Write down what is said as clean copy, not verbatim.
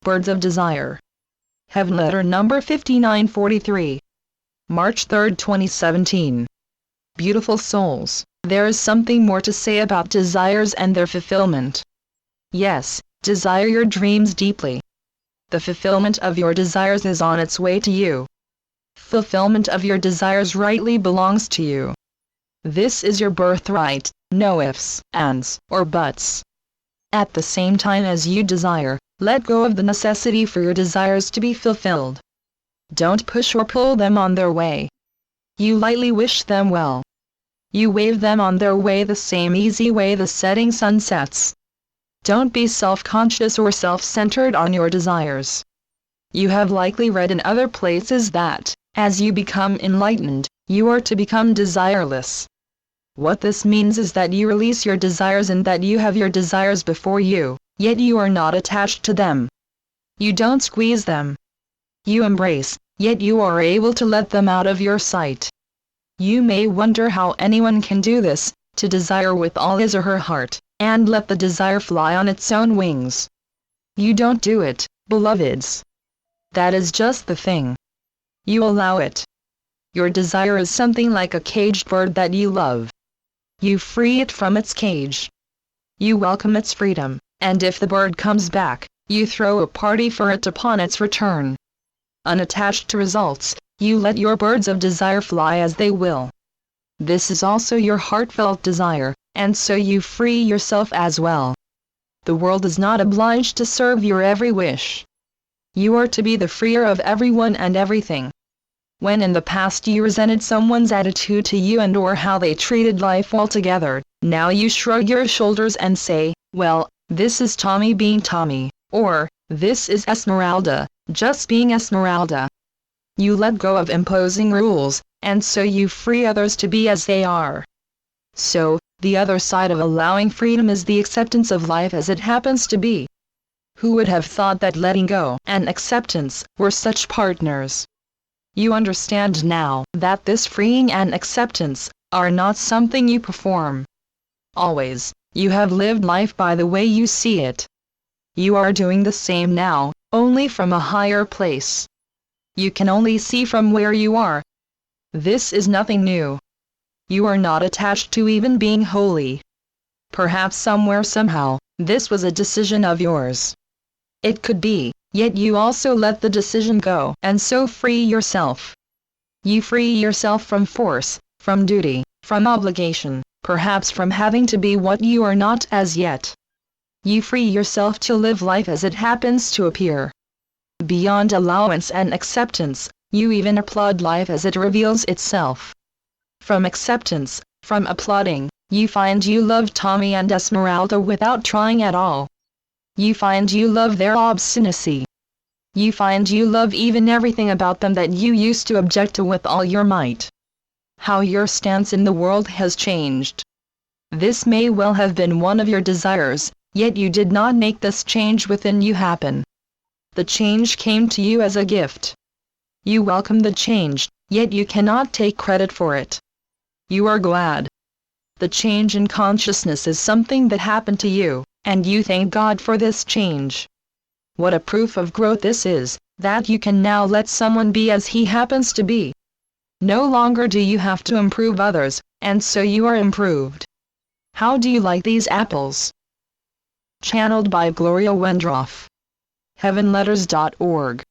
Birds of Desire. Heavenletter number 5943. March 3, 2017. Beautiful souls, there is something more to say about desires and their fulfillment. Yes, desire your dreams deeply. The fulfillment of your desires is on its way to you. Fulfillment of your desires rightly belongs to you. This is your birthright, no ifs, ands, or buts. At the same time as you desire, let go of the necessity for your desires to be fulfilled. Don't push or pull them on their way. You lightly wish them well. You wave them on their way the same easy way the setting sun sets. Don't be self-conscious or self-centered on your desires. You have likely read in other places that, as you become enlightened, you are to become desireless. What this means is that you release your desires and that you have your desires before you, yet you are not attached to them. You don't squeeze them. You embrace, yet you are able to let them out of your sight. You may wonder how anyone can do this, to desire with all his or her heart, and let the desire fly on its own wings. You don't do it, beloveds. That is just the thing. You allow it. Your desire is something like a caged bird that you love. You free it from its cage. You welcome its freedom, and if the bird comes back, you throw a party for it upon its return. Unattached to results, you let your birds of desire fly as they will. This is also your heartfelt desire, and so you free yourself as well. The world is not obliged to serve your every wish. You are to be the freer of everyone and everything. When in the past you resented someone's attitude to you and or how they treated life altogether, now you shrug your shoulders and say, well, this is Tommy being Tommy, or, this is Esmeralda, just being Esmeralda. You let go of imposing rules, and so you free others to be as they are. So, the other side of allowing freedom is the acceptance of life as it happens to be. Who would have thought that letting go and acceptance were such partners? You understand now that this freeing and acceptance are not something you perform. Always, you have lived life by the way you see it. You are doing the same now, only from a higher place. You can only see from where you are. This is nothing new. You are not attached to even being holy. Perhaps somewhere somehow, this was a decision of yours. It could be, yet you also let the decision go and so free yourself. You free yourself from force, from duty, from obligation, perhaps from having to be what you are not as yet. You free yourself to live life as it happens to appear. Beyond allowance and acceptance, you even applaud life as it reveals itself. From acceptance, from applauding, you find you love Tommy and Esmeralda without trying at all. You find you love their obstinacy. You find you love even everything about them that you used to object to with all your might. How your stance in the world has changed. This may well have been one of your desires, yet you did not make this change within you happen. The change came to you as a gift. You welcome the change, yet you cannot take credit for it. You are glad. The change in consciousness is something that happened to you, and you thank God for this change. What a proof of growth this is, that you can now let someone be as he happens to be. No longer do you have to improve others, and so you are improved. How do you like these apples? Channeled by Gloria Wendroff. Heavenletters.org